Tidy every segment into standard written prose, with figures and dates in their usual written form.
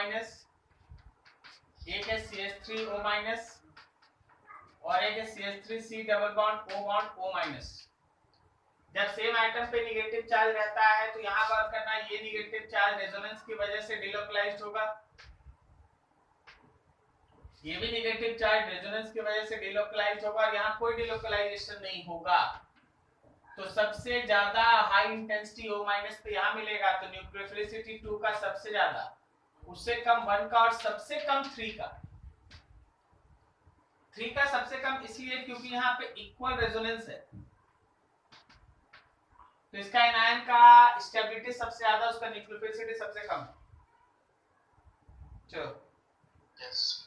Minus, एक है CH3O minus और एक है CH3C double bond O bond O minus. जब सेम आइटम पे निगेटिव चार्ज रहता है तो यहाँ बात करना है, ये निगेटिव चार्ज रेजोनेंस की वजह से डिलोकलाइज्ड होगा, ये भी निगेटिव चार्ज रेजोनेंस की वजह से डिलोकलाइज्ड होगा, और यहाँ कोई डिलोकलाइजेशन नहीं होगा। तो सबसे ज्यादा हाई इंटेंसिटी O माइनस पे यहाँ मिलेगा, तो न्यूक्लियोफिलिसिटी 2 का सबसे ज्यादा, उससे कम 1 का और सबसे कम 3 का। 3 का सबसे कम इसलिए क्योंकि यहाँ पे इक्वल रेजोनेंस है, तो इसका एनायन का स्टेबिलिटी सबसे ज्यादा, उसका न्यूक्लियोफिलिसिटी सबसे कम। चलो यस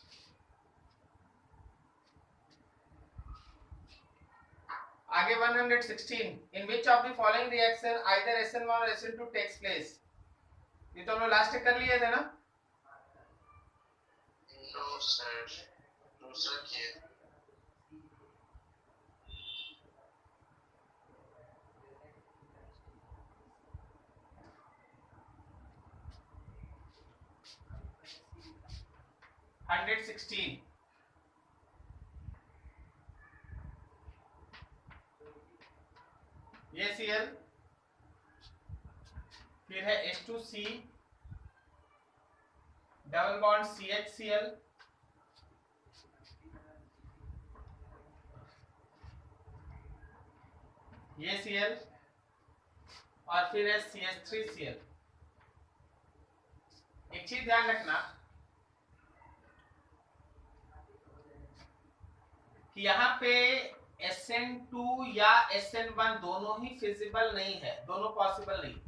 आगे 116, in which of the following reaction either SN1 or SN2 takes place? ये तो हम लोग लास्ट कर लिए थे ना? नो सर, दूसरा किए। ये Cl, फिर है H2C डबल बॉन्ड CHCl, ये Cl और फिर है CH3Cl। एक चीज ध्यान रखना कि यहाँ पे SN2 या SN1 दोनों ही फिजिबल नहीं है, दोनों पॉसिबल नहीं।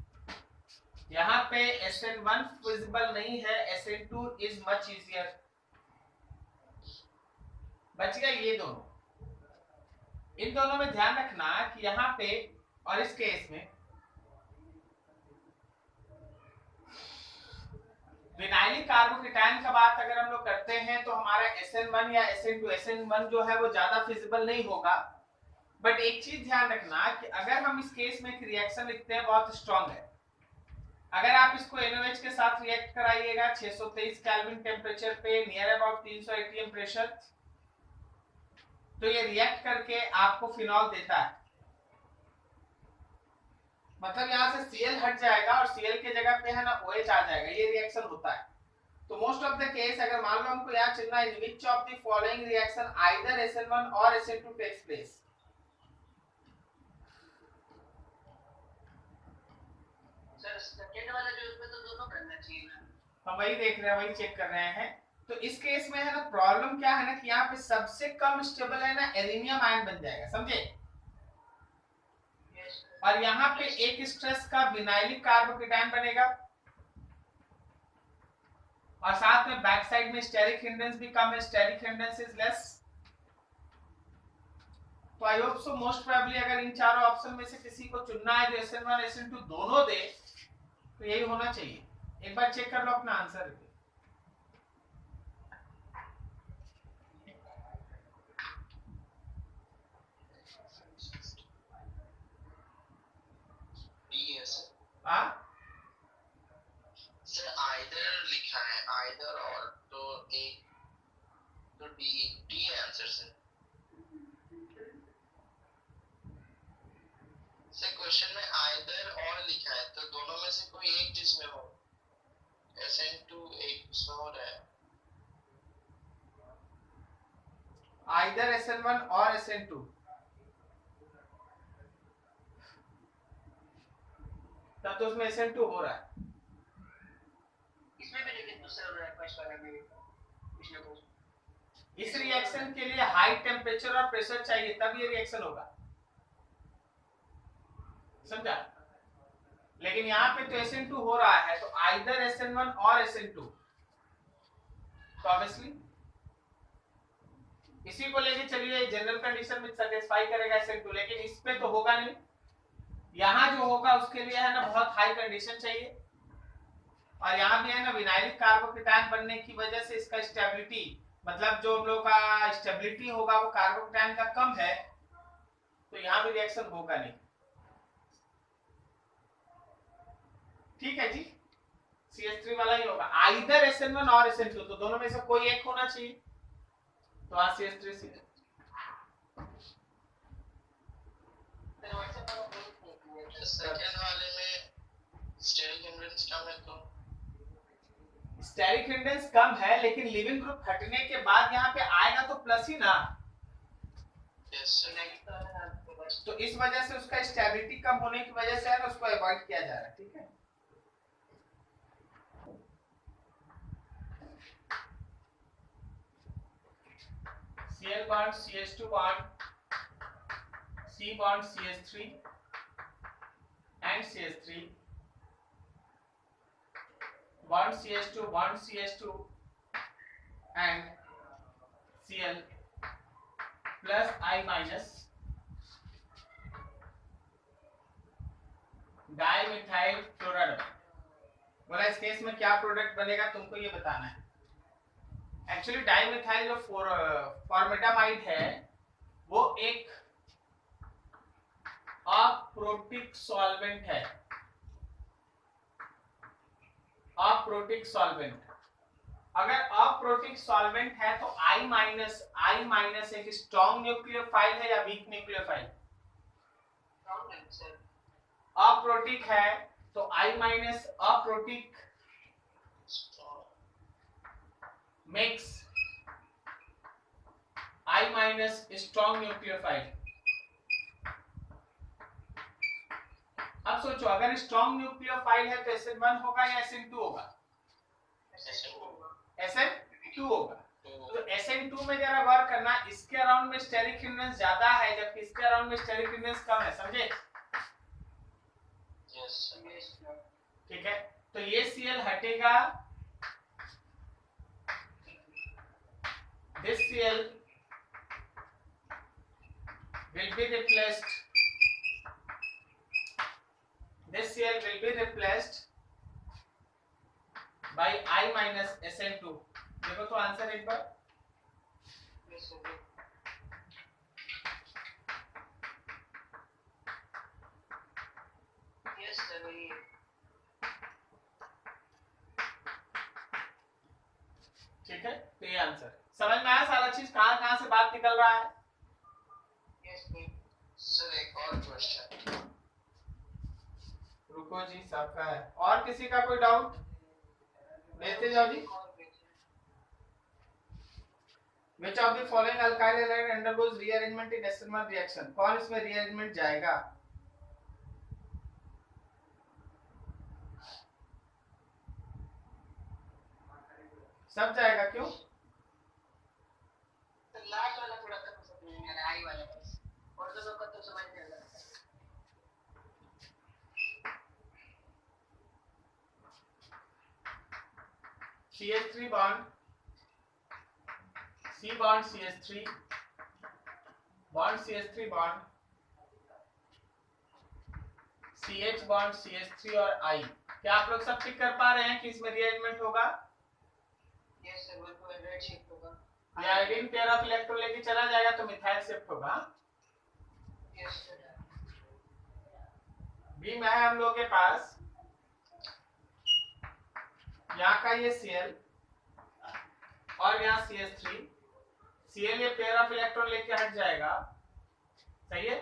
यहाँ पे SN1 फिजिबल नहीं है, SN2 इज मच इजियर। बच गया ये दोनों। इन दोनों में ध्यान रखना कि यहाँ पे और इस केस में विनाइलिक कार्बोकेटायन का बात अगर हम लोग करते हैं तो हमारा SN1 या SN2, SN1 जो है वो ज्यादा फिजिबल नहीं होगा। बट एक चीज ध्यान रखना कि अगर हम इस केस में एक रिएक्शन लिखते हैं बहुत स्ट्रांग है, अगर आप इसको NaOH के साथ रिएक्ट कराइएगा 623 केल्विन टेम्परेचर पे नियर अबाउट 300 atm प्रेशर, तो ये रिएक्ट करके आपको फिनॉल देता है। मतलब यहाँ से Cl हट जाएगा और Cl के जगह पे है ना OH आ जाएगा, ये रिएक्शन होता है। तो मोस्ट ऑफ द केस अगर मान लो हमको यहाँ चुनना है, which of the following reaction either SN1 और SN2 takes place. Sir second वाला जो उसमें तो दोनों करना चाहिए ना। हम वही देख रहे हैं, वही चेक कर रहे हैं। तो इस केस में है ना प्रॉब्लम क्या है ना कि यहाँ पे सबसे कम स्टेबल है ना एरिनियम आयन बन जाएगा, समझे? और यहाँ पे एक स्ट्रेस का विनाइलिक कार्बोकेटायन बनेगा और साथ में बैक साइड में स्टेरिक हिंड्रेंस भी कम है, स्टेरिक हिंड्रेंस इज लेस। तो I hope so most probably अगर इन चारों ऑप्शन में से किसी को चुनना है जो SN1 SN2 दोनों दे तो यही होना चाहिए। एक बार चेक कर लो अपना आंसर। हाँ सर आइदर लिखा है, आइदर और, तो एक तो D answer sir. Sir question में आइदर और लिखा है तो दोनों में से कोई एक जिसमें हो, SN2 एक उसमें हो रहा है। आइदर SN1 और SN2, तब तो उसमें SN2 हो रहा है। इसमें भी लेकिन दूसरा हो रहा है फर्स्ट वाला में पिछले को। इस रिएक्शन के लिए हाई टेम्परेचर और प्रेशर चाहिए तब ये रिएक्शन होगा, समझा? लेकिन यहाँ पे तो SN2 हो रहा है, तो आइदर SN1 और SN2, तो ऑब्वियसली इसी को लेके चलिए जनरल कंडीशन में सेटिस्फाई करेगा SN2, लेकिन इस पे तो होगा नहीं। यहाँ जो होगा उसके लिए है ना बहुत हाई कंडीशन चाहिए, और यहाँ भी है ना विनाइलिक कार्बोकेटायन बनने की वजह से इसका स्टेबिलिटी, मतलब जो हम लोग का स्टेबिलिटी होगा वो कार्बोकेटायन का कम है, तो यहाँ भी रिएक्शन होगा नहीं। ठीक है जी, CH3 वाला ही होगा, आइदर SN1 और SN2, तो दोनों में से कोई एक होना चाहिए, तो आ CH3 सीधे। सेकंड वाले में स्टेरिक हिंड्रेंस कम है तो स्टेरिक हिंड्रेंस कम है, लेकिन लिविंग ग्रुप हटने के बाद यहाँ पे आएगा तो प्लस ही ना, यस तो इस वजह से उसका स्टेबिलिटी कम होने की वजह से है ना, उसको अवॉइड किया जा रहा है, ठीक है। Cl bond CH2 bond C bond CH3 and CH3 bond CH2 and Cl plus I minus dimethyl chloride. बोला इस केस में क्या प्रोडक्ट बनेगा तुमको ये बताना है। एक्चुअली डाइमिथाइल जो फॉर्मेटामाइड है वो एक अप्रोटिक सॉल्वेंट है, अप्रोटिक सॉल्वेंट। अगर अप्रोटिक सॉल्वेंट है तो I माइनस एक स्ट्रॉन्ग न्यूक्लियोफाइल है या वीक न्यूक्लियोफाइल? अप्रोटिक है तो I minus aprotic makes I minus strong nucleophile। अब सोचो अगर स्ट्रॉन्ग न्यूक्लियोफाइल है तो SN1 होगा या SN2 होगा? SN2 होगा। तो SN2 में जरा गौर करना, इसके अराउंड में स्टेरिक हिंड्रेंस ज्यादा है जबकि इसके अराउंड में स्टेरिक हिंड्रेंस कम है, समझे? ठीक है, तो ये Cl हटेगा, this Cl will be replaced, this Cl will be replaced by I minus SN2। देखो तो आंसर एक बार। ठीक है, तो ये आंसर समझ में आया, सारा चीज कहां से बात निकल रहा है। सर एक और क्वेश्चन। रुको जी, सबका है, और किसी का कोई डाउट लेते जाओ जी। Which of the following alkyl halide undergoes rearrangement in SN1 reaction? कौन इसमें rearrangement जाएगा? सब जाएगा, क्यों? लास्ट वाला थोड़ा सा समझ नहीं आ रहा है, आई वाला बस, और तो सबका तो समझ में आ रहा है। CH3 bond C bond CH3 bond CH3 bond CH bond CH3 और I, क्या आप लोग सब टिक कर पा रहे हैं कि इसमें रीअरेंजमेंट होगा? यस सर, बिल्कुल रेड शिफ्ट होगा। ये आयोडीन पेयर ऑफ इलेक्ट्रॉन लेके चला जाएगा तो मिथाइल शिफ्ट होगा। Yes sir. बी में है हम लोग के पास यहाँ का ये Cl और यहाँ CH3, Cl ये पेयर ऑफ इलेक्ट्रॉन लेके हट जाएगा, सही है।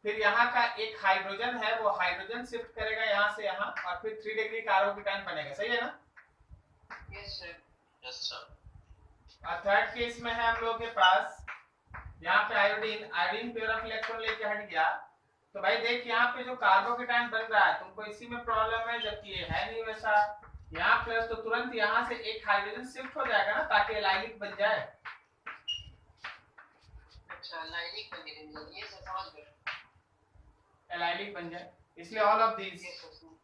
फिर यहाँ का एक हाइड्रोजन है, वो हाइड्रोजन शिफ्ट करेगा यहाँ से यहाँ और फिर 3 डिग्री कार्बोकेटायन बनेगा, सही है ना? Yes sir. Yes sir. और थर्ड केस में है हम लोग के पास यहाँ पे आयोडीन पेयर ऑफ इलेक्ट्रॉन लेके हट गया, तो भाई देख यहाँ पे जो कार्बोकेटायन बन रहा है तुमको इसी में प्रॉब्लम है, जबकि ये है नहीं वैसा। यहाँ प्लस तो तुरंत यहाँ से एक हाइड्रोजन शिफ्ट हो जाएगा ना ताकि एलाइलिक बन जाए। अच्छा, लाइलिक बनेगा, ये सर समझ गए। एलाइलिक बन जाए, इसलिए all of these. Yes sir.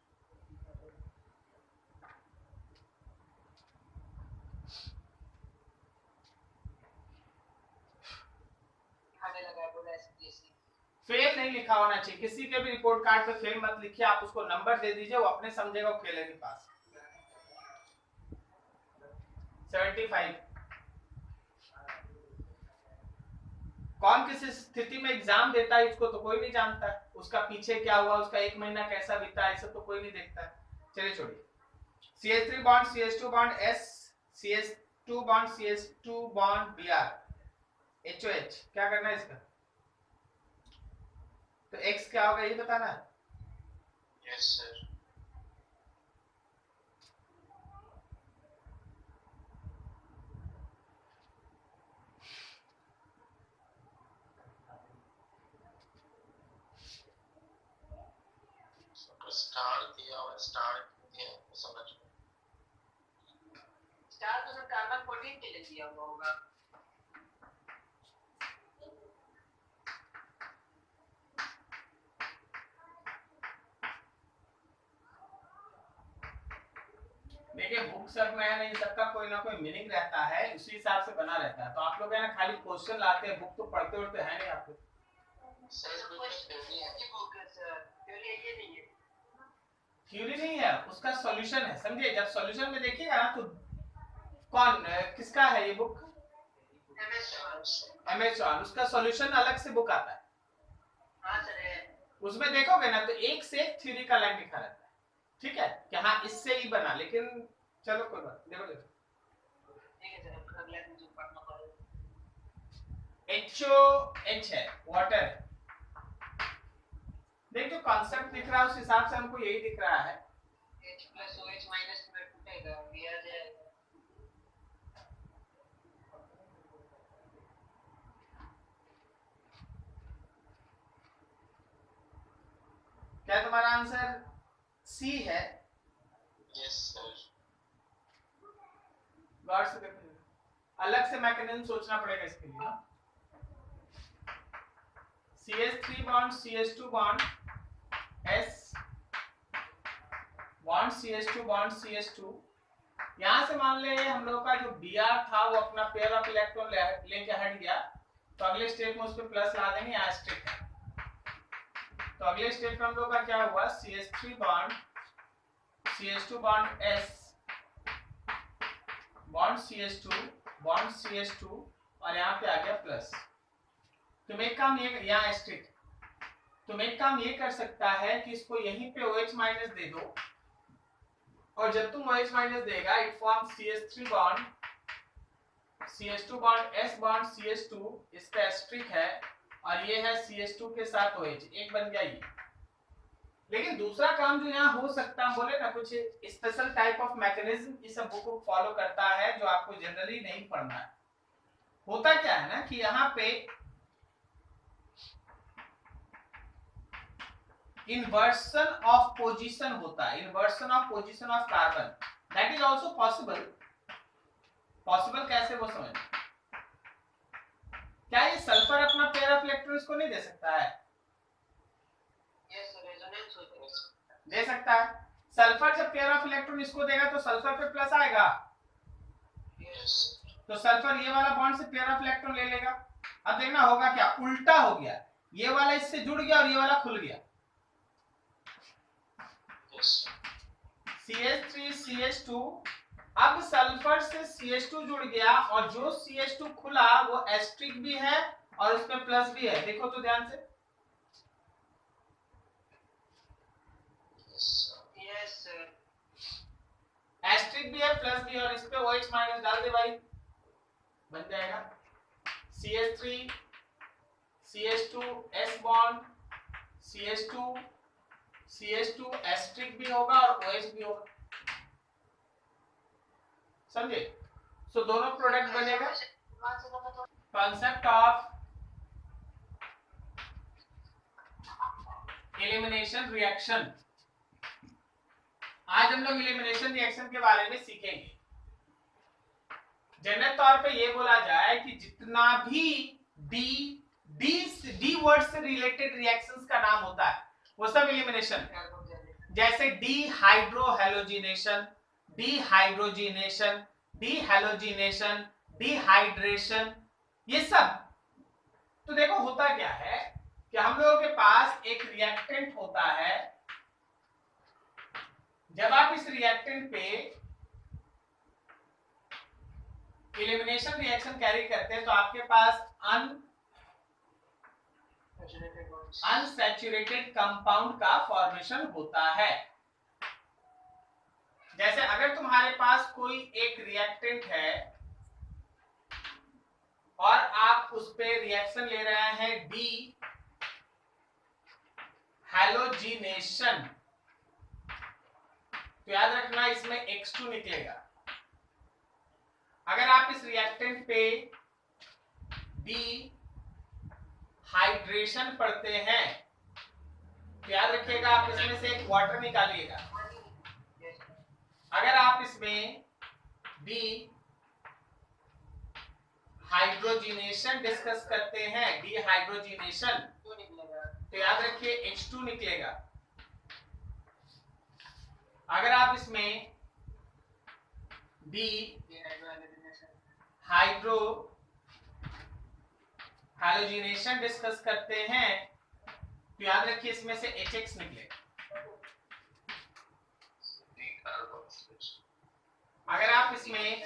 हमें लगा बोला ऐसे फेल नहीं लिखा होना चाहिए, किसी के भी रिपोर्ट कार्ड पे फेल मत लिखिए, आप उसको नंबर दे दीजिए, वो अपने समझेगा, वो फेल है के पास। 75 कौन किस स्थिति में एग्जाम देता है इसको तो कोई नहीं जानता, उसका पीछे क्या हुआ, उसका 1 महीना कैसा बीता, ऐसा तो कोई नहीं देखता है। चलिए छोड़िए। CH3 bond CH2 bond S, CH2 bond CH2 bond Br, HOH। क्या करना है इसका? तो X क्या होगा ये बताना है। Yes sir. स्टार दिया हुआ, स्टार दिया समझ में। स्टार तो सर कार्बन 14 के लिए दिया हुआ होगा। देखिए बुक सब में है ना, ये सबका कोई ना कोई मीनिंग रहता है, उसी हिसाब से बना रहता है। तो आप लोग है ना खाली क्वेश्चन लाते हैं, बुक तो पढ़ते उड़ते हैं नहीं आप लोग। सर थ्योरी है। ये बुक सर थ्योरी ये नहीं है। थ्योरी नहीं है, उसका सॉल्यूशन है, समझे। जब सॉल्यूशन में देखिएगा ना तो कौन किसका है ये बुक? MS चौहान। उसका सॉल्यूशन अलग से बुक आता है। हाँ सर है। उसमें देखोगे ना तो एक से एक थ्योरी का लाइन लिखा रहता है, ठीक है, कि हाँ इससे ही बना। लेकिन चलो कोई बात, देखो ठीक है सर, अगला दिन जो पढ़ना पड़ेगा। HOH है, वाटर है। देख जो कॉन्सेप्ट दिख रहा है उस हिसाब से हमको यही दिख रहा है। H plus OH माइनस में टूटेगा, ये आ जाएगा। क्या तुम्हारा आंसर C है? Yes sir. गौर से देखो, अलग से मैकेनिज्म सोचना पड़ेगा इसके लिए। CH3 bond CH2 bond S bond CH2 bond CH2। यहां से मान ले हम लोग का जो Br था वो अपना पेयर ऑफ इलेक्ट्रॉन लेके हट गया, तो अगले स्टेप में उस पे प्लस ला देंगे, एस्टेरिक है। तो अगले स्टेप में हम लोग का क्या हुआ, CH3 bond CH2 bond S bond CH2 bond CH2 और यहाँ पे आ गया प्लस। तुम एक काम ये, यहाँ एस्टेरिक, तुम एक काम ये कर सकता है कि इसको यहीं पे OH माइनस दे दो, और जब तुम OH माइनस देगा it form CH3 bond CH2 bond S bond CH2, इस पे एस्टेरिक है, और ये है CH2 के साथ OH, एक बन गया ये। लेकिन दूसरा काम जो यहाँ हो सकता है, बोले ना कुछ स्पेशल टाइप ऑफ मैकेनिज्म इस बुक को फॉलो करता है जो आपको जनरली नहीं पढ़ना है। होता क्या है ना कि यहाँ पे इन्वर्सन ऑफ पोजीशन होता है, inversion of position of carbon, that is also possible. Possible कैसे वो समझ, क्या ये सल्फर अपना पेयर ऑफ इलेक्ट्रॉन इसको नहीं दे सकता है? यस सर, रेजोनेंस होता है। दे सकता है। सल्फर जब पेयर ऑफ इलेक्ट्रॉन इसको देगा तो सल्फर पे प्लस आएगा, यस। तो सल्फर ये वाला बॉन्ड से पेयर ऑफ इलेक्ट्रॉन ले लेगा। अब देखना होगा क्या, उल्टा हो गया, ये वाला इससे जुड़ गया और ये वाला खुल गया। CH3 CH2, अब सल्फर से CH2 जुड़ गया और जो CH2 खुला वो एस्टेरिक भी है और उसमें प्लस भी है। देखो तो ध्यान से, यस सर, एस्टेरिक भी है प्लस भी है, और इस पे OH माइनस डाल दे भाई, बन जाएगा CH3 CH2 S bond CH2 CH2 asterisk भी होगा और OH भी होगा, समझे। सो दोनों प्रोडक्ट बनेगा। कॉन्सेप्ट ऑफ एलिमिनेशन रिएक्शन, आज हम लोग एलिमिनेशन रिएक्शन के बारे में सीखेंगे। जनरल तौर पे ये बोला जाए कि जितना भी डी वर्ड से रिलेटेड रिएक्शंस का नाम होता है वो सब एलिमिनेशन, जैसे डीहाइड्रोहेलोजिनेशन, डीहाइड्रोजिनेशन, डीहेलोजिनेशन, डिहाइड्रेशन, ये सब। तो देखो होता क्या है कि हम लोगों के पास एक रिएक्टेंट होता है, जब आप इस रिएक्टेंट पे एलिमिनेशन रिएक्शन कैरी करते हैं तो आपके पास अनसैचुरेटेड कंपाउंड का फॉर्मेशन होता है। जैसे अगर तुम्हारे पास कोई एक रिएक्टेंट है और आप उस पे रिएक्शन ले रहे हैं डी हैलोजिनेशन, तो याद रखना इसमें X2 निकलेगा। अगर आप इस रिएक्टेंट पे डी हाइड्रेशन पढ़ते हैं तो याद रखिएगा आप इसमें से एक वाटर निकालिएगा। अगर आप इसमें डी हाइड्रोजिनेशन डिस्कस करते हैं, डी हाइड्रोजिनेशन, तो याद रखिए H2 निकलेगा। अगर आप इसमें डी हाइड्रो हैलोजिनेशन डिस्कस करते हैं तो याद रखिए इसमें से HX निकलेगा। अगर आप इसमें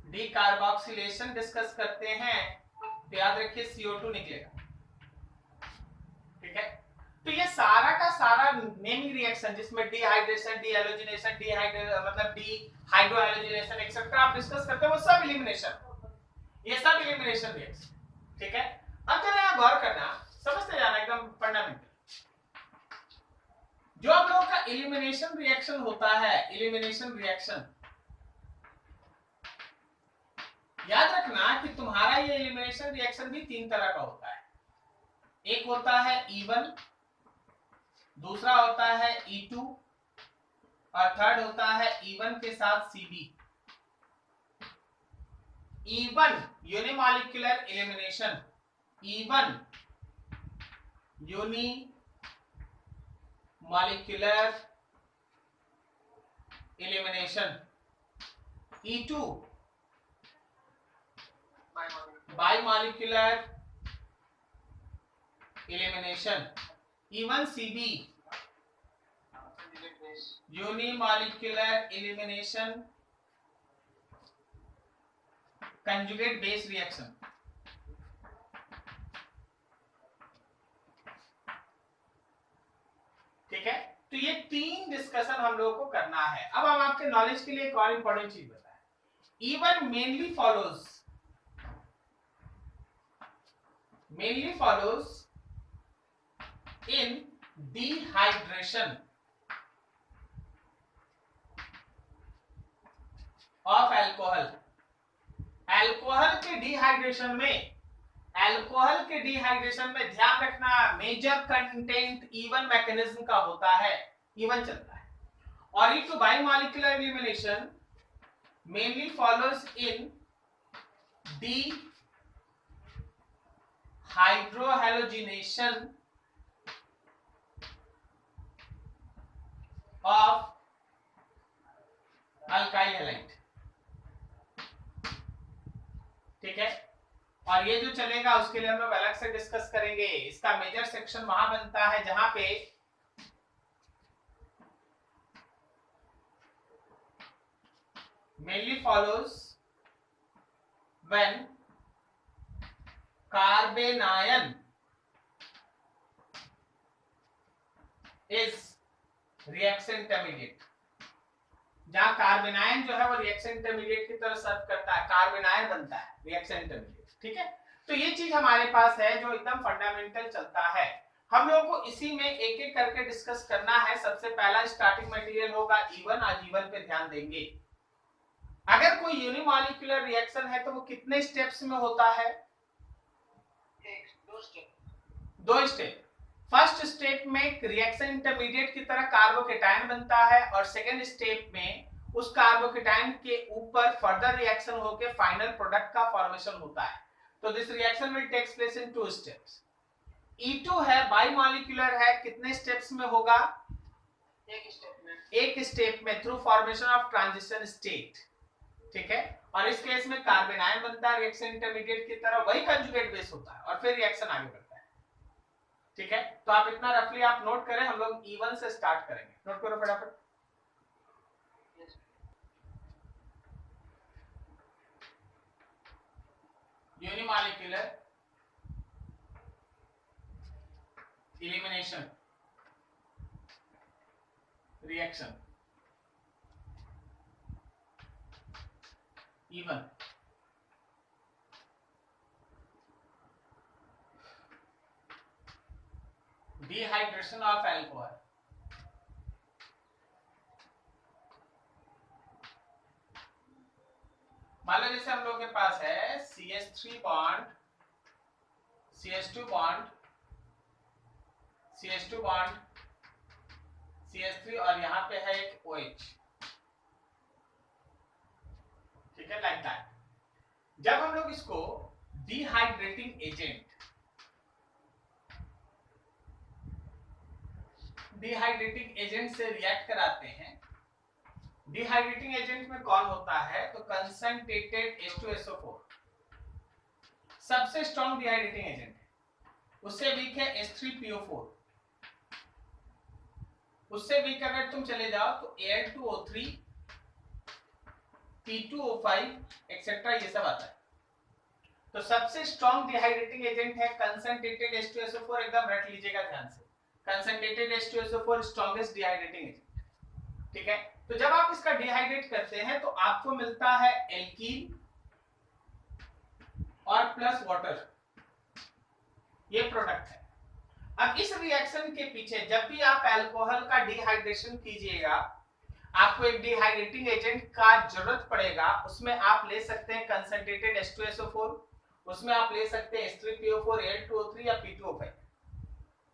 डी कार्बोक्सिलेशन डिस्कस करते हैं तो याद रखिए CO2 निकलेगा। ठीक है, तो ये सारा का सारा नेमिंग रिएक्शन जिसमें डिहाइड्रेशन, डीहैलोजिनेशन, मतलब डी हाइड्रो हैलोजिनेशन एक्सेट्रा आप डिस्कस करते हैं, वो सब एलिमिनेशन, ये सब एलिमिनेशन रिएक्शन। ठीक है, अब जरा यहाँ गौर करना, समझते जाना एकदम फंडामेंटल। जो आप लोगों का एलिमिनेशन रिएक्शन होता है, एलिमिनेशन रिएक्शन, याद रखना कि तुम्हारा ये एलिमिनेशन रिएक्शन भी तीन तरह का होता है। एक होता है E1, दूसरा होता है E2 और थर्ड होता है E1 के साथ CB। E1 unimolecular elimination, E1 unimolecular elimination, E2 bimolecular elimination, E1 CB unimolecular elimination conjugate base reaction. ठीक है, तो ये तीन डिस्कशन हम लोगों को करना है। अब हम आपके नॉलेज के लिए एक और इंपॉर्टेंट चीज बताएं। E1 mainly follows in dehydration of alcohol। Alcohol के डिहाइड्रेशन में ध्यान रखना मेजर कंटेंट E1 मैकेनिज्म का होता है, E1 चलता है। और E2 bimolecular elimination mainly follows in dehydrohalogenation of alkyl halide। ठीक है, और ये जो चलेगा उसके लिए हम लोग अलग से डिस्कस करेंगे। इसका मेजर सेक्शन वहां बनता है जहां पे mainly follows when carbanion is reaction intermediate। जहां कार्बेनायन जो है वो रिएक्शन इंटरमीडिएट की तरह सर्व करता है, कार्बेनायन बनता है रिएक्शन इंटरमीडिएट। ठीक है, तो ये चीज हमारे पास है जो एकदम फंडामेंटल चलता है। हम लोगों को इसी में एक एक करके डिस्कस करना है। सबसे पहला स्टार्टिंग मटेरियल होगा E1। आज E1 पे ध्यान देंगे। अगर कोई यूनिमॉलिक्यूलर रिएक्शन है तो वो कितने स्टेप्स में होता है? दो स्टेप। फर्स्ट स्टेप में रिएक्शन इंटरमीडिएट की तरह कार्बोकेटायन बनता है और सेकेंड स्टेप में उस कार्बोकेटायन के ऊपर फर्दर रिएक्शन होकर फाइनल प्रोडक्ट का फॉर्मेशन होता है। तो this reaction will takes place in 2 steps. E2 है, बाइमॉलिक्यूलर है, कितने स्टेप्स में होगा? एक स्टेप में through formation of transition state. ठीक है, और इस केस में कार्बेनायन बनता है रिएक्शन इंटरमीडिएट की तरह, वही कंजुगेट बेस होता है और फिर रिएक्शन आगे बढ़ता है। ठीक है, तो आप इतना रफली आप नोट करें। हम लोग E1 से स्टार्ट करेंगे, नोट करो फटाफट। Unimolecular elimination reaction even dehydration of alcohol. मान लो जैसे हम लोग के पास है CH3 bond CH2 bond CH2 bond CH3 और यहाँ पे है एक OH, ठीक है, लाइक दैट। जब हम लोग इसको डिहाइड्रेटिंग एजेंट से रिएक्ट कराते हैं। डिहाइड्रेटिंग एजेंट में कौन होता है, तो कंसंट्रेटेड H2SO4 सबसे स्ट्रॉन्ग डिहाइड्रेटिंग एजेंट है। उससे वीक है H3PO4, उससे वीक अगर तुम चले जाओ तो Al2O3, P2O5 एक्सेट्रा, ये सब आता है। तो सबसे स्ट्रॉन्ग डिहाइड्रेटिंग एजेंट है कंसंट्रेटेड H2SO4, एकदम रट लीजिएगा ध्यान से। Concentrated H2SO4 strongest dehydrating agent, ठीक है। तो जब आप इसका डिहाइड्रेट करते हैं तो आपको मिलता है एल्कीन और प्लस वाटर, ये प्रोडक्ट है। अब इस रिएक्शन के पीछे जब भी आप अल्कोहल का डिहाइड्रेशन कीजिएगा, आपको एक डिहाइड्रेटिंग एजेंट का जरूरत पड़ेगा। उसमें आप ले सकते हैं कंसंट्रेटेड H2SO4, उसमें आप ले सकते हैं H3PO4, Al2O3 या P2O5,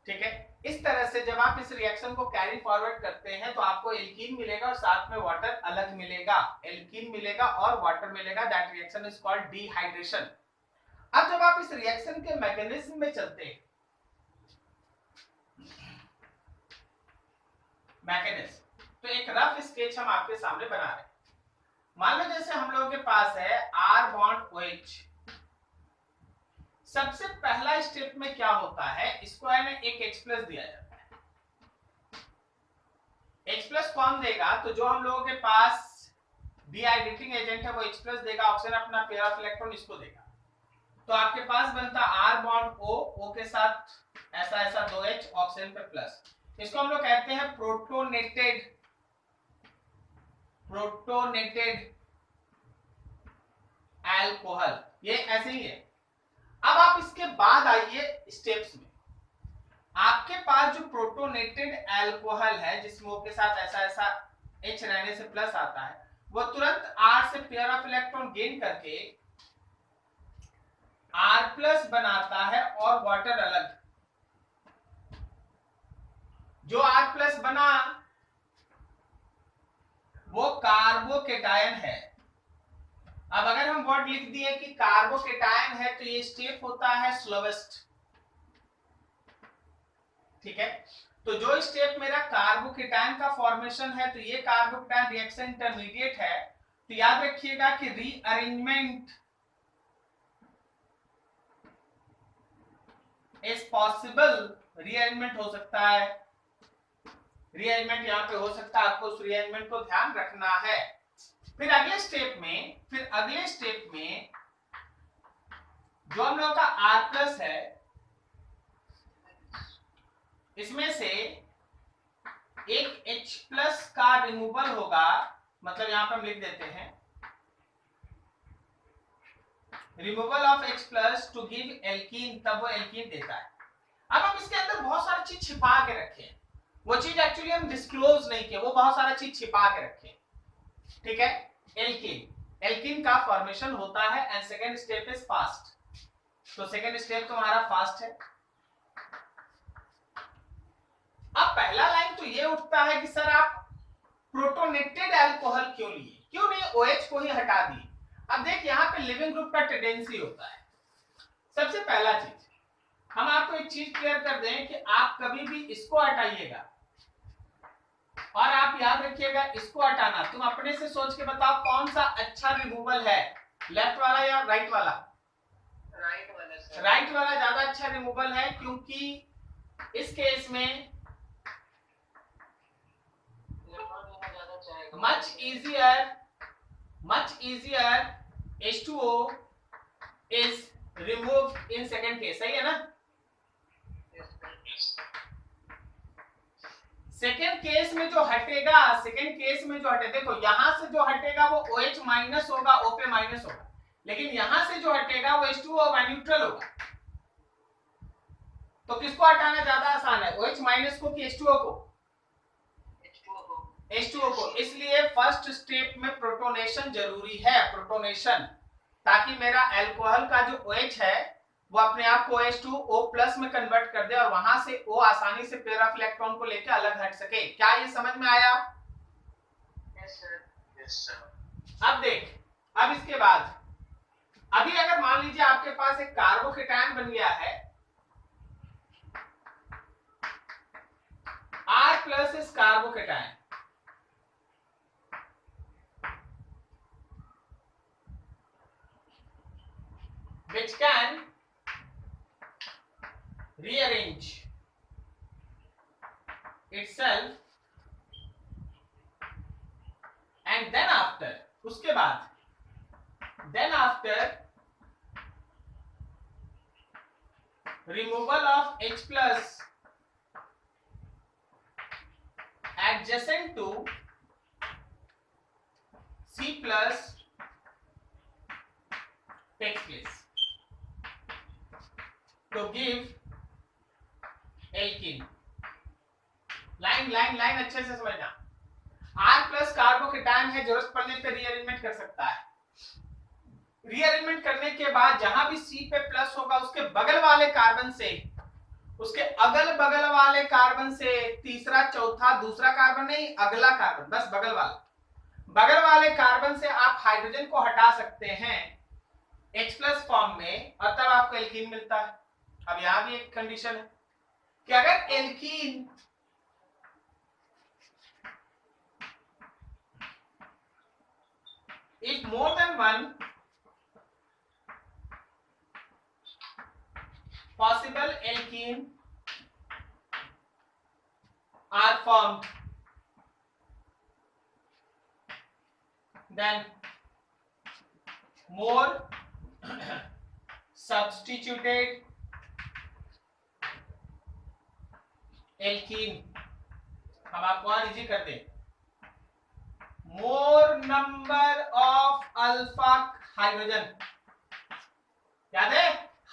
ठीक है। इस तरह से जब आप इस रिएक्शन को कैरी फॉरवर्ड करते हैं तो आपको एल्कीन मिलेगा और साथ में वाटर अलग मिलेगा, एल्कीन मिलेगा और वाटर मिलेगा। That reaction is called dehydration. अब जब आप इस रिएक्शन के मैकेनिज्म में चलते हैं, मैकेनिज्म, तो एक रफ स्केच हम आपके सामने बना रहे हैं। मान लो जैसे हम लोगों के पास है R बॉन्ड OH। सबसे पहला स्टेप में क्या होता है, इसको है ना एक H प्लस दिया जाता है। H प्लस कौन देगा, तो जो हम लोगों के पास डिहाइड्रेटिंग एजेंट है वो H प्लस देगा, ऑक्सीजन अपना पेयर ऑफ इलेक्ट्रॉन इसको देगा। तो आपके पास बनता R बॉन्ड O के साथ ऐसा ऐसा 2H, ऑक्सीजन पे प्लस। इसको हम लोग कहते हैं प्रोटोनेटेड अल्कोहल, ये ऐसे ही है। अब आप इसके बाद आइए स्टेप्स में। आपके पास जो प्रोटोनेटेड अल्कोहल है जिसमें O के साथ ऐसा ऐसा H रहने से प्लस आता है, वो तुरंत R से पेयर ऑफ इलेक्ट्रॉन गेन करके R प्लस बनाता है और वाटर अलग। जो R प्लस बना वो कार्बोकेटायन है। अब अगर हम वर्ड लिख दिए कि कार्बोकेटायन है तो ये स्टेप होता है स्लोवेस्ट, ठीक है। तो जो स्टेप मेरा कार्बोकेटायन का फॉर्मेशन है, तो ये कार्बोकेटायन रिएक्शन इंटरमीडिएट है। तो याद रखिएगा कि रीअरेंजमेंट इज पॉसिबल, रीअरेंजमेंट हो सकता है, रीअरेंजमेंट यहां पे हो सकता है, आपको उस रीअरेंजमेंट को ध्यान रखना है। फिर अगले स्टेप में जो हम लोग का R प्लस है, इसमें से एक H प्लस का रिमूवल होगा, मतलब यहां पे हम लिख देते हैं removal of H plus two give alkene, तब वो एल्कीन देता है। अब हम इसके अंदर बहुत सारी चीज छिपा के रखे हैं, वो चीज एक्चुअली हम डिस्क्लोज नहीं किए, वो बहुत सारा चीज छिपा के रखे, ठीक है। एल्कीन का फॉर्मेशन होता है and second step is fast. तो सेकेंड स्टेप तुम्हारा फास्ट है। अब पहला लाइन तो ये उठता है कि सर आप प्रोटोनेटेड अल्कोहल क्यों लिए, क्यों नहीं OH को ही हटा दिए। अब देख यहाँ पे लिविंग ग्रुप का टेंडेंसी होता है। सबसे पहला चीज हम आपको एक चीज क्लियर कर दें कि आप कभी भी इसको हटाइएगा और आप याद रखिएगा इसको हटाना। तुम अपने से सोच के बताओ कौन सा अच्छा रिमूवल है, लेफ्ट वाला या राइट वाला? राइट वाला ज्यादा अच्छा रिमूवल है, क्योंकि इस केस में much easier H2O is removed in second case, सही है ना? सेकेंड केस में जो हटेगा, देखो यहां से जो हटेगा वो OH माइनस होगा, O पे माइनस होगा, लेकिन यहां से जो हटेगा वो H2O होगा, न्यूट्रल होगा। तो किसको हटाना ज्यादा आसान है, OH माइनस को कि H2O को? H2O को। इसलिए फर्स्ट स्टेप में प्रोटोनेशन जरूरी है, प्रोटोनेशन, ताकि मेरा अल्कोहल का जो OH है वो अपने आप को H2O+ में कन्वर्ट कर दे और वहां से O आसानी से पेयर ऑफ इलेक्ट्रॉन को लेकर अलग हट सके। क्या ये समझ में आया? Yes sir. अब देख, अब इसके बाद अभी अगर मान लीजिए आपके पास एक कार्बोकेटायन बन गया है R+ इस carbocation, which can rearrange itself and then after, उसके बाद then after removal of H+ adjacent to C+ takes place to give alkene। Line अच्छे से समझना। R+ कार्बोकेटायन है, जरूरत पड़ने पे रीअरेंजमेंट कर सकता है। रीअरेंजमेंट करने के बाद जहां भी C पे प्लस होगा उसके बगल वाले कार्बन से, उसके अगल बगल वाले कार्बन से, तीसरा चौथा दूसरा कार्बन नहीं, अगला कार्बन, बस बगल वाले कार्बन से आप हाइड्रोजन को हटा सकते हैं H+ फॉर्म में और तब आपको एल्कीन मिलता है। अब यहां भी एक कंडीशन है कि अगर alkene if more than one possible alkene are formed, then more substituted alkene, हम आपको और इजी कर दें, more number of alpha hydrogen, याद है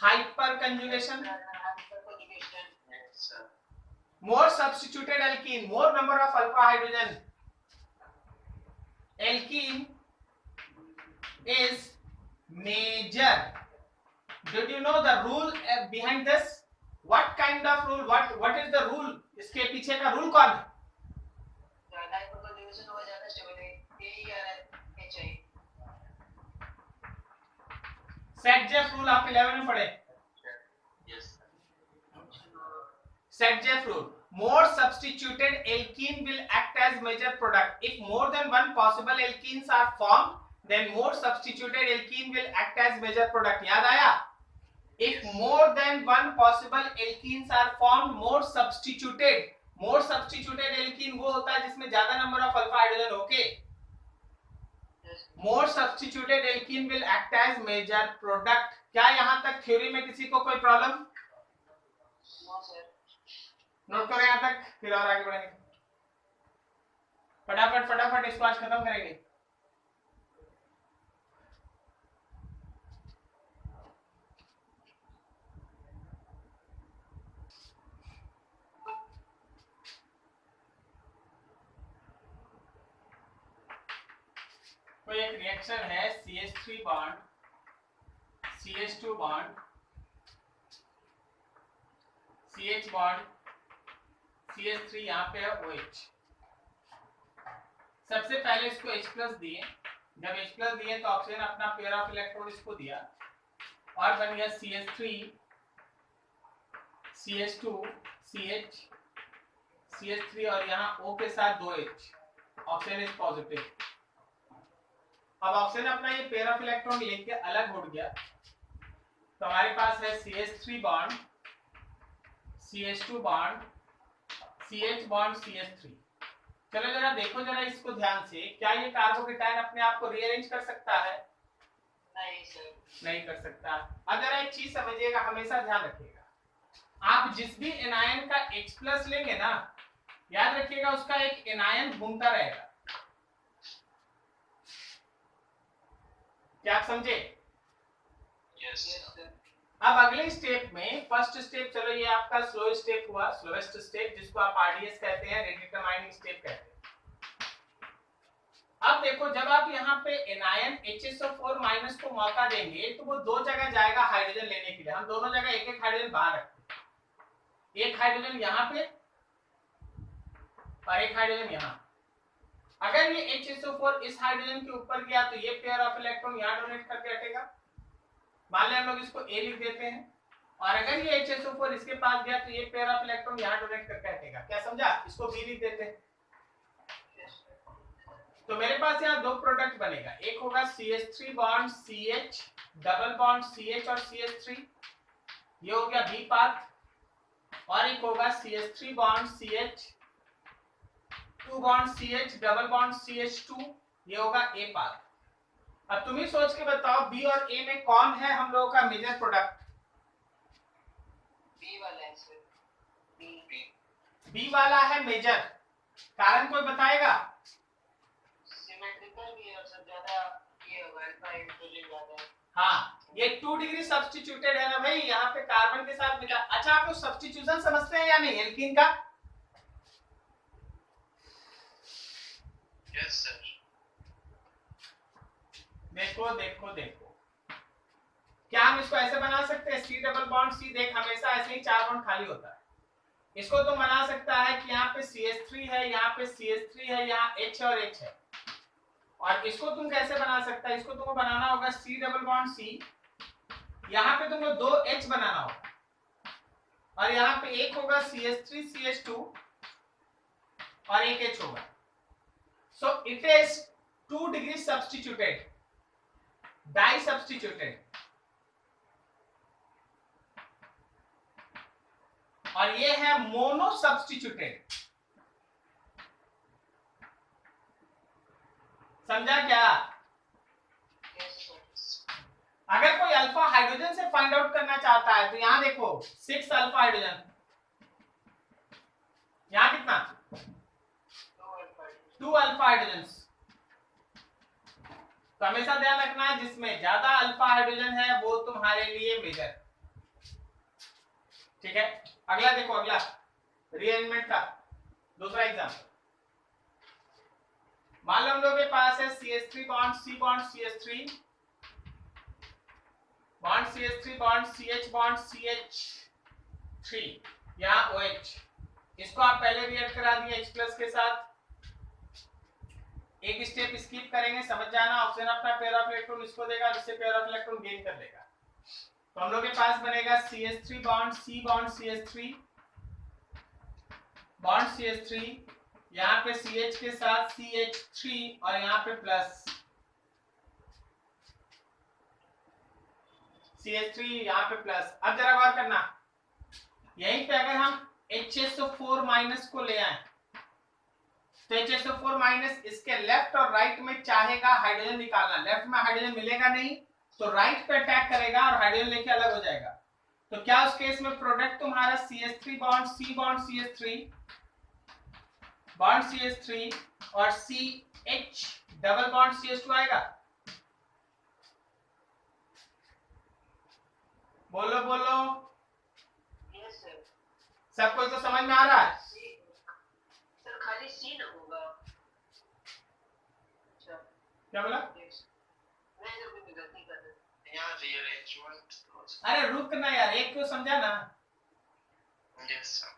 hyper conjugation, yes sir. more substituted alkene, more number of alpha hydrogen, alkene is major। Did you know the rule behind this? What kind of rule? What is the rule? इसके पीछे का rule कौन है? Set-Jeff rule आप 11 में पढ़े। Yes sir. Set-Jeff rule, more substituted alkene will act as major product if more than one possible alkenes are formed, then more substituted alkene will act as major product। याद आया? If more than one possible alkenes are formed, more substituted alkene वो होता है जिसमें ज्यादा number of alpha hydrogen होके, more substituted alkene will act as major product। क्या यहां तक थ्योरी में किसी को कोई प्रॉब्लम? नोट करो यहां तक, फिर और आगे बढ़ेंगे। फटाफट इसको आज खत्म करेंगे। कोई एक रिएक्शन है CH3 bond CH2 bond CH bond CH3, यहाँ पे है OH। सबसे पहले इसको H+ दिए, जब H+ दिए तो ऑक्सीजन अपना पेयर ऑफ इलेक्ट्रॉन इसको दिया और बन गया CH3 CH2 CH CH3 और यहाँ O के साथ 2H, ऑक्सीजन इज पॉजिटिव। अब ऑक्सीजन अपना ये पेयर ऑफ इलेक्ट्रॉन लेके अलग उड़ गया तो हमारे पास है CH3 bond CH2 bond CH bond CH3। चलो जरा देखो जरा इसको ध्यान से, क्या ये कार्बोकेटायन अपने आप को रीअरेंज कर सकता है? नहीं सर, नहीं कर सकता। अगर एक चीज समझिएगा, हमेशा ध्यान रखिएगा, आप जिस भी एनायन का H+ लेंगे ना याद रखिएगा उसका एक एनायन घूमता रहेगा। क्या आप समझे? यस अब अगले स्टेप में, फर्स्ट स्टेप चलो ये आपका स्लो स्टेप हुआ, स्लोएस्ट स्टेप, जिसको आप आरडीएस कहते हैं, रेडिटरमाइनिंग स्टेप कहते हैं। अब देखो जब आप यहाँ पे एनायन HSO4 माइनस को मौका देंगे तो वो दो जगह जाएगा हाइड्रोजन लेने के लिए। हम दोनों जगह एक एक हाइड्रोजन बाहर रखते हैं, एक हाइड्रोजन यहाँ पे और एक हाइड्रोजन यहाँ। अगर ये HSO4 इस हाइड्रोजन के ऊपर गया तो ये पेयर ऑफ इलेक्ट्रॉन यहाँ डोनेट करके हटेगा। मान लें हम लोग इसको A लिख देते हैं, और अगर ये HSO4 इसके पास गया तो ये पेयर ऑफ इलेक्ट्रॉन यहाँ डोनेट करके हटेगा। क्या समझा? इसको B लिख देते हैं। तो मेरे पास यहाँ दो प्रोडक्ट बनेगा, एक होगा CH3 bond CH, double bond CH और CH3, ये हो गया B पाथ, और एक होगा CH3 bond CH, 2 bond CH, double bond CH2, ये होगा A पाथ। अब तुम ही सोच के बताओ B और A में कौन है हम लोगों का मेजर प्रोडक्ट? बी वाला है सर, B वाला है मेजर। कारण कोई बताएगा? सिमेट्रिकल भी है और सब ज्यादा ये होगा, अल्फा हाइड्रोजन ज्यादा है। हाँ, ये 2 डिग्री सब्स्टिट्यूटेड है ना भाई, यहाँ पे कार्बन के साथ मिला। अच्छा आप लोग सब्स्टिट्यूशन समझते हैं या नहीं एल्कीन का? यस सर देखो देखो देखो, क्या हम इसको ऐसे बना सकते हैं? C डबल बॉन्ड C, देख हमेशा ऐसे ही 4 बॉन्ड खाली होता है। इसको तो बना सकता है कि यहाँ पे CH3 है, यहाँ पे CH3 है, यहाँ H और H है। और इसको तुम कैसे बना सकता है? इसको तुमको बनाना होगा C डबल बॉन्ड C, यहाँ पे तुमको 2 H बनाना होगा, और यहाँ पे एक होगा CH3 CH2 और एक H होगा। So it is 2 degree substituted, di substituted. और ये है मोनो सब्स्टिट्यूटेड। समझा क्या? अगर कोई अल्फा हाइड्रोजन से फाइंड आउट करना चाहता है तो यहां देखो 6 अल्फा हाइड्रोजन, यहां कितना? 2 अल्फा हाइड्रोजन। तो हमेशा ध्यान रखना जिसमें ज्यादा अल्फा हाइड्रोजन है वो तुम्हारे लिए मेजर। ठीक है, अगला देखो, अगला रीअरेंजमेंट का दूसरा एग्जांपल। मान लो हम लोग के पास है CH3 bond C bond CH3 bond CH3 bond CH bond CH3, यहाँ OH। इसको आप पहले रिएक्ट करा दिए H+ के साथ। एक स्टेप स्किप करेंगे, समझ जाना। ऑक्सीजन अपना पेयर ऑफ इलेक्ट्रॉन इसको देगा, इससे पेयर ऑफ इलेक्ट्रॉन गेन कर लेगा। तो हम लोग के पास बनेगा CH3 bond C bond CH3 bond CH3, यहाँ पे CH के साथ CH3 और यहाँ पे प्लस CH3, यहाँ पे प्लस। अब जरा गौर करना, यहीं पे अगर हम HSO4 माइनस को ले आए तो HSO4 माइनस इसके लेफ्ट और राइट में चाहेगा हाइड्रोजन निकालना। लेफ्ट में हाइड्रोजन मिलेगा नहीं तो राइट पे अटैक करेगा और हाइड्रोजन लेके अलग हो जाएगा। तो क्या उस केस में प्रोडक्ट तुम्हारा CH3 bond C bond CH3 bond CH3 और CH डबल बॉन्ड CH2 आएगा? बोलो बोलो, यस सर। सबको तो समझ में आ रहा है? सर खाली सी ना होगा। अच्छा क्या बोला? नहीं सर, कोई गलती कर रहे। यहाँ rearrangement अरे रुक ना यार, एक क्यों समझा ना। यस सर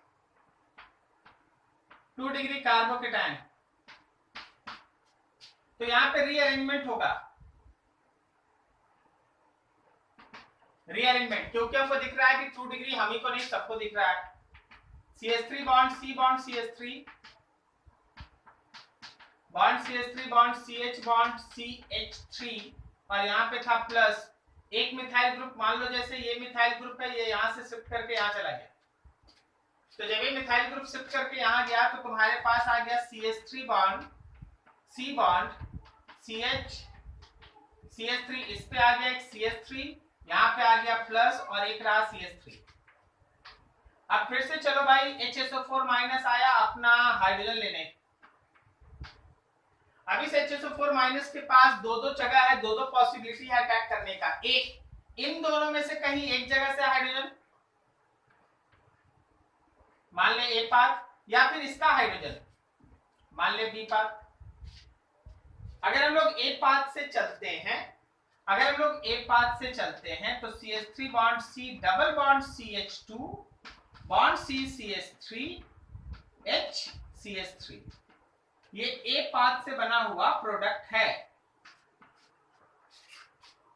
2 डिग्री कार्बोकेटायन, तो यहाँ पे रीअरेंजमेंट होगा। रीअरेंजमेंट क्योंकि हमको दिख रहा है कि 2 डिग्री हम ही को नहीं सबको दिख रहा है। CH3 bond C bond CH3 bond CH3 bond CH bond CH3, और यहाँ पे था प्लस एक मिथाइल ग्रुप। मान लो जैसे ये मिथाइल ग्रुप है, ये यहाँ से शिफ्ट करके यहाँ चला गया। तो जब ये मिथाइल ग्रुप शिफ्ट करके यहाँ गया तो तुम्हारे पास आ गया CH3 bond C bond CH, CH3 इस पे आ गया एक CH3, यहाँ पे आ गया प्लस और एक रहा CH3। अब फिर से चलो भाई HSO4 माइनस आया अपना हाइड्रोजन लेने। अब इस HSO4 माइनस के पास दो दो जगह है, दो दो पॉसिबिलिटी है अटैक करने का। एक, इन दोनों में से कहीं एक जगह से हाइड्रोजन, मान ले ए पाथ, या फिर इसका हाइड्रोजन मान ले बी पाथ। अगर हम लोग ए पाथ से चलते हैं, अगर हम लोग ए पाथ से चलते हैं तो CH3 bond C double bond CH2 bond C CH3 H CH3, ये ए पाथ से बना हुआ प्रोडक्ट है।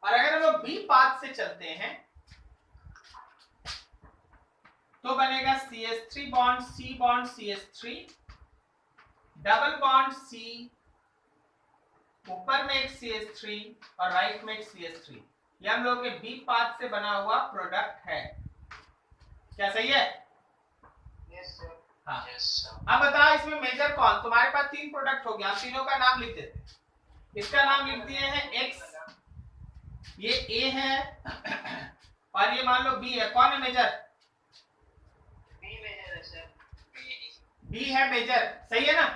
और अगर हम लोग बी पाथ से चलते हैं तो बनेगा CH3 bond C bond CH3 double bond C, ऊपर में एक CH3 और राइट में एक CH3। ये हम लोग के बी पाथ से बना हुआ प्रोडक्ट है। क्या सही है? Yes sir. हाँ। Yes sir. अब बता इसमें मेजर कौन? तुम्हारे पास तीन प्रोडक्ट हो गया, आप तीनों का नाम लिख देते। इसका नाम लिख दिए हैं X, ये A है और ये मान लो B है। कौन है मेजर? बी मेजर है सर। B है मेजर, सही है ना?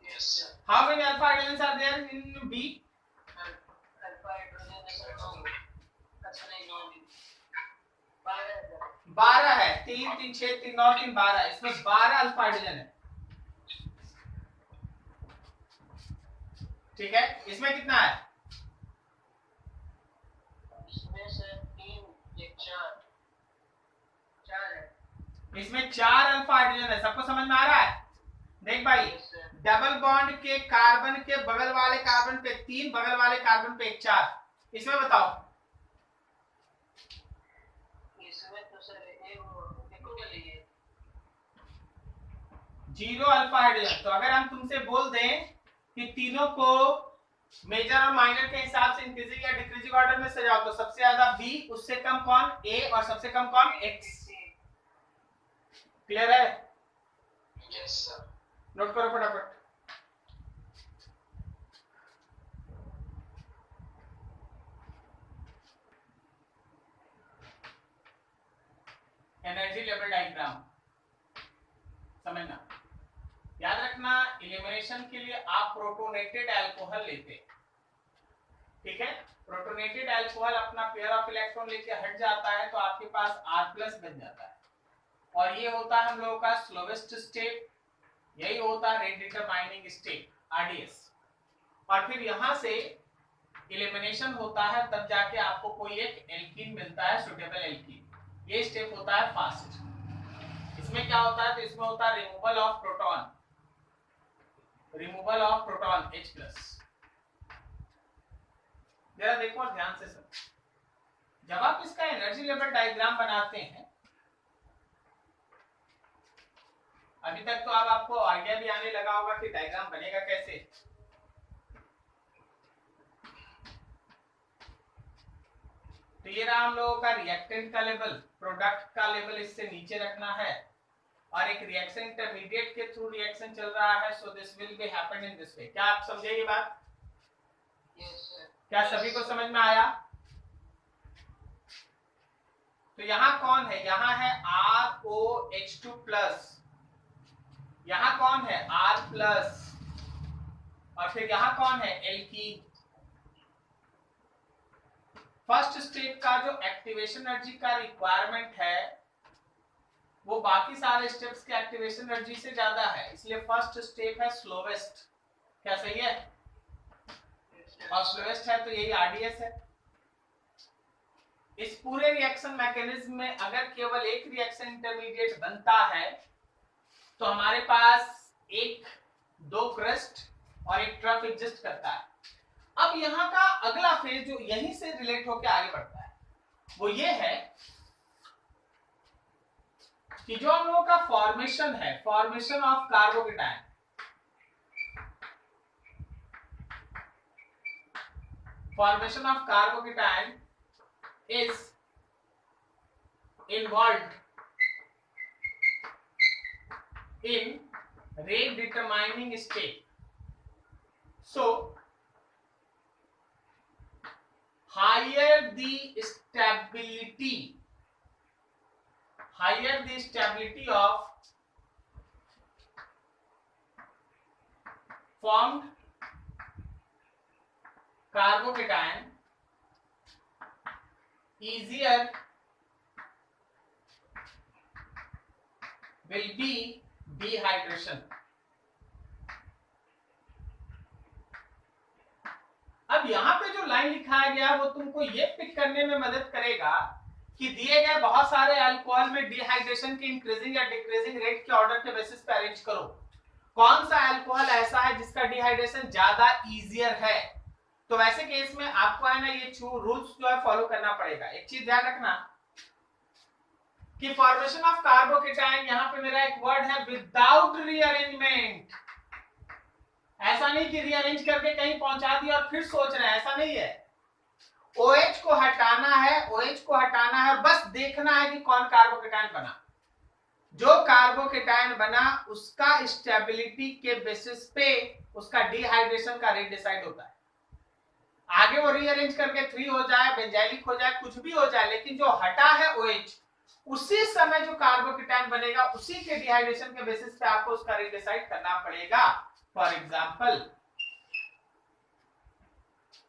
Yes sir. How many alpha hydrogens are there in B? Alpha hydrogen है सर। अच्छा नहीं, 12 है सर। 12 है, 3 3 6 3 9 3 12, इसमें 12 अल्फा हाइड्रोजन है। ठीक है, इसमें कितना है? इसमें सर 3 1 4 है। इसमें 4 अल्फा हाइड्रोजन है। सबको समझ में आ रहा है? देख भाई, यस सर। डबल बॉन्ड के कार्बन के बगल वाले कार्बन पे 3, बगल वाले कार्बन पे 4। इसमें बताओ। इसमें तो सर इक्वल ही है। 0 अल्फा हाइड्रोजन। तो अगर हम तुमसे बोल दें कि तीनों को मेजर और माइनर के हिसाब से इंक्रीजिंग या डिक्रीजिंग ऑर्डर में सजाओ, तो सबसे ज्यादा बी, उससे कम कौन? ए, और सबसे कम कौन? एक्स। क्लियर है? Yes sir. नोट करो फटाफट। एनर्जी लेवल डायग्राम समझना। याद रखना, एलिमिनेशन के लिए आप प्रोटोनेटेड अल्कोहल लेते, ठीक है? प्रोटोनेटेड अल्कोहल अपना पेयर ऑफ इलेक्ट्रॉन लेके हट जाता है तो आपके पास R+ बन जाता है, और ये होता है हम लोगों का स्लोवेस्ट स्टेट, यही होता है रेट डिटरमाइनिंग स्टेट RDS। और फिर यहां से एलिमिनेशन होता है, तब जाके आपको कोई एक एल्कीन मिलता है, सुटेबल एल्कीन। ये स्टेप होता है फास्ट। इसमें क्या होता है? तो इसमें होता है removal of proton, removal of proton H+। जरा देखो और ध्यान से सुनो। जब आप इसका एनर्जी लेवल डायग्राम बनाते हैं, अभी तक तो अब आपको आइडिया भी आने लगा होगा कि डायग्राम बनेगा कैसे। तो ये रहा हम लोगों का रिएक्टेंट का लेवल, प्रोडक्ट का लेवल इससे नीचे रखना है, और एक रिएक्शन इंटरमीडिएट के थ्रू रिएक्शन चल रहा है। So this will be happen in this way. क्या आप समझे ये बात? Yes sir. क्या सभी को समझ में आया? तो यहाँ कौन है? यहाँ है ROH2+, यहाँ कौन है? R+, और फिर यहाँ कौन है? एल्कीन। फर्स्ट स्टेप का जो एक्टिवेशन एनर्जी का रिक्वायरमेंट है वो बाकी सारे स्टेप्स के एक्टिवेशन एनर्जी से ज्यादा है, इसलिए फर्स्ट स्टेप है स्लोवेस्ट। क्या सही है? और स्लोवेस्ट है तो यही RDS है। इस पूरे रिएक्शन मैकेनिज्म में अगर केवल एक रिएक्शन इंटरमीडिएट बनता है तो हमारे पास एक, दो क्रस्ट और एक ट्रफ एग्जिस्ट करता है। अब यहाँ का अगला फेज जो यहीं से रिलेट होकर आगे बढ़ता है वो ये है कि जो हम लोगों का फॉर्मेशन है, formation of carbocation, formation of carbocation is involved in rate determining state. So higher the stability, higher the stability of formed carbocation, easier will be dehydration. अब यहां पे जो लाइन लिखाया गया है वो तुमको ये पिक करने में मदद करेगा कि दिए गए बहुत सारे अल्कोहल में डिहाइड्रेशन की इंक्रीजिंग या डिक्रीजिंग रेट के ऑर्डर के बेसिस पे अरेंज करो। कौन सा अल्कोहल ऐसा है जिसका डिहाइड्रेशन ज्यादा इजियर है। तो वैसे केस में आपको है ना ये रूल्स जो है फॉलो करना पड़ेगा। एक चीज ध्यान रखना कि फॉर्मेशन ऑफ कार्बोकेटाइन, यहाँ पे मेरा एक वर्ड है विदाउट रीअरेंजमेंट। ऐसा नहीं कि रीअरेंज करके कहीं पहुंचा दिया और फिर सोच रहे हैं, ऐसा नहीं है। OH को हटाना है, OH को हटाना है, बस देखना है कि कौन कार्बोकेटाइन बना। जो कार्बोकेटाइन बना उसका स्टेबिलिटी के बेसिस पे उसका डिहाइड्रेशन का रेट डिसाइड होता है। आगे वो रीअरेंज करके 3 हो जाए, बेंजाइलिक हो जाए, कुछ भी हो जाए, लेकिन जो हटा है OH, उसी समय जो कार्बोकेटाइन बनेगा उसी के डिहाइड्रेशन के बेसिस पे आपको उसका रेट डिसाइड करना पड़ेगा। फॉर एग्जांपल,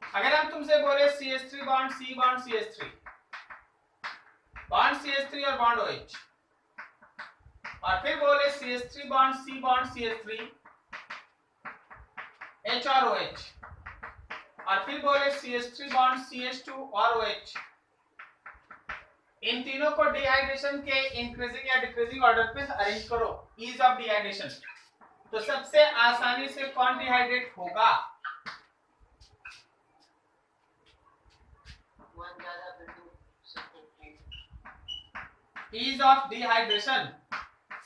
अगर हम तुमसे बोले CH3 bond C bond CH3, bond CH3 और बॉन्ड OH, और फिर बोले CH3 bond C bond CH3, H और OH, और फिर बोले CH3 बॉन्ड CH2 और OH, इन तीनों को डिहाइड्रेशन के इंक्रीजिंग या डिक्रीजिंग ऑर्डर पे अरेंज करो, ईज ऑफ डिहाइड्रेशन। तो सबसे आसानी से कौन डिहाइड्रेट होगा? ईज ऑफ डिहाइड्रेशन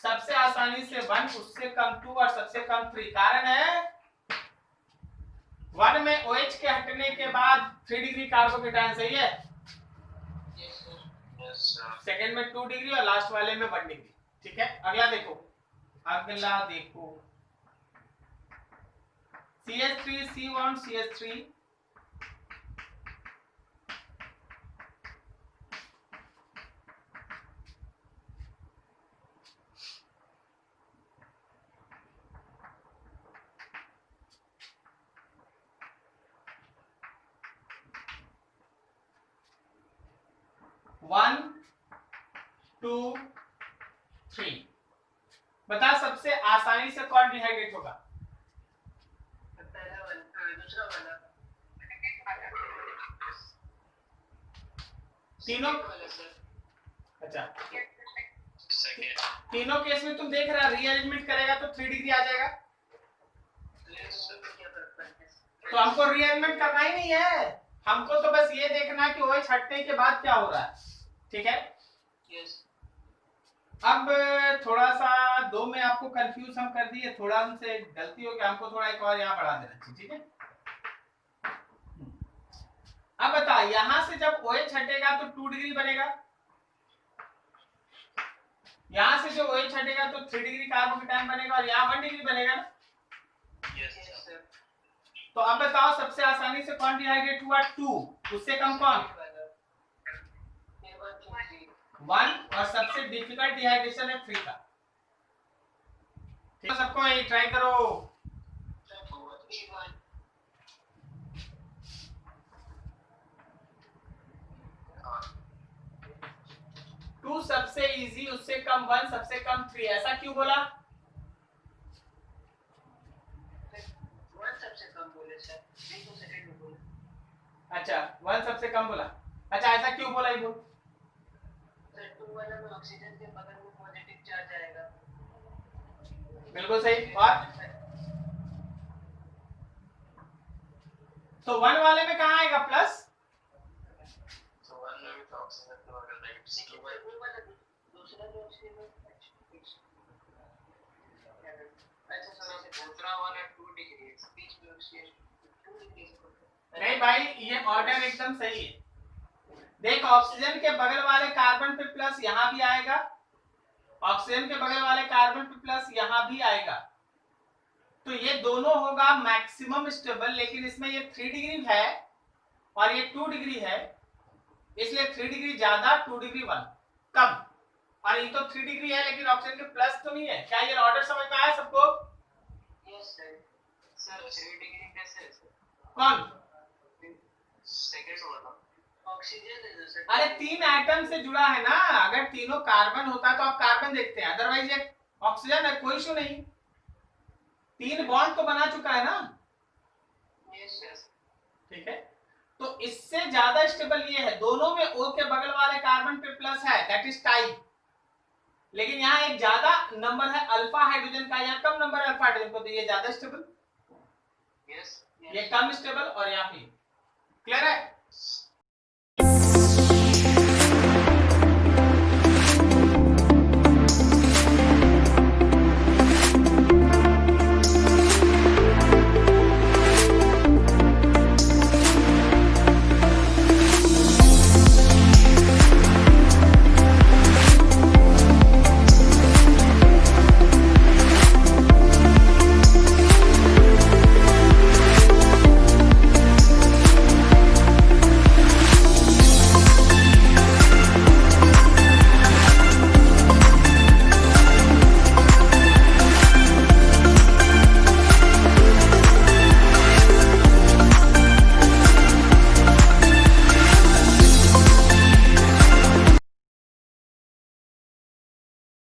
सबसे आसानी से 1, उससे कम 2 और सबसे कम 3। कारण है 1 में OH के हटने के बाद 3 डिग्री कार्बोकेटाइन, सही है। सेकेंड में 2 डिग्री और लास्ट वाले में 1 डिग्री। ठीक है, अगला देखो, अगला देखो CH3 C bond CH3, one 2 3, बता सबसे आसानी से कौन डिहाइड्रेट होगा? दूसरा वाला, तीनों, अच्छा सेकंड। तीनों केस में तुम देख रहा रीअरेंजमेंट करेगा तो 3 डिग्री आ जाएगा। तो हमको रीअरेंजमेंट करना ही नहीं है, हमको तो बस ये देखना है कि OH हटने के बाद क्या हो रहा है। ठीक है, अब थोड़ा सा 2 में आपको कंफ्यूज हम कर दिए, थोड़ा हमसे गलती हो गया, हमको थोड़ा एक और यहाँ बढ़ा देना चाहिए। ठीक है, अब बता, यहां से जब OH हटेगा तो 2 डिग्री बनेगा, यहां से जो OH हटेगा तो 3 डिग्री कार्बोकेटाइन बनेगा और यहाँ 1 डिग्री बनेगा ना। तो अब बताओ सबसे आसानी से कौन डिहाइड्रेट हुआ? 2, उससे कम कौन? 1, और सबसे डिफिकल्ट डिहाइड्रेशन है 3 का। ठीक है, सबको ये ट्राई करो। 2 सबसे इजी, उससे कम 1, सबसे कम 3, ऐसा क्यों बोला? 1 सबसे कम बोले सर, 3 तो सेकंड में बोले। अच्छा, 1 सबसे कम बोला, अच्छा ऐसा क्यों बोला? ये बोल। सर 2 वाला में ऑक्सीजन के बगल में पॉजिटिव चार्ज आएगा। बिल्कुल सही। और तो 1 वाले में कहाँ आएगा प्लस? तो 1 में भी तो ऑक्सीजन के बगल नेगेटिव 2 है। वो वाला दूसरा जो ऑक्सीजन अच्छा सर, दूसरा वाला 2 डिग्री, बीच में ऑक्सीजन 2 डिग्री। नहीं भाई, ये ऑर्डर एकदम सही है। देख, ऑक्सीजन के बगल वाले कार्बन पे प्लस यहाँ भी आएगा, ऑक्सीजन के बगल वाले कार्बन पे प्लस यहाँ भी आएगा, तो ये दोनों होगा मैक्सिमम स्टेबल। लेकिन इसमें ये 3 डिग्री है और ये 2 डिग्री है, इसलिए 3 डिग्री ज्यादा, 2 डिग्री 1 कम। और ये तो 3 डिग्री है लेकिन ऑक्सीजन के प्लस तो नहीं है। क्या ये ऑर्डर समझ में आया सबको? Yes, sir. Sir, 3 डिग्री कैसे है सर? कौन? सेकंड वाला ऑक्सीजन है सर। अरे 3 एटम से जुड़ा है ना, अगर तीनों कार्बन होता तो आप कार्बन देखते हैं, अदरवाइज ये ऑक्सीजन है, कोई इशू नहीं। 3 बॉन्ड तो बना चुका है ना। Yes yes. ठीक है, तो इससे ज्यादा स्टेबल ये है, दोनों में O के बगल वाले कार्बन पे प्लस है, दैट इज टाई। लेकिन यहाँ एक ज्यादा नंबर है अल्फा हाइड्रोजन का, यहाँ कम नंबर है अल्फा हाइड्रोजन को, तो ये ज्यादा स्टेबल, यस ये कम स्टेबल और यहाँ पे क्लियर है।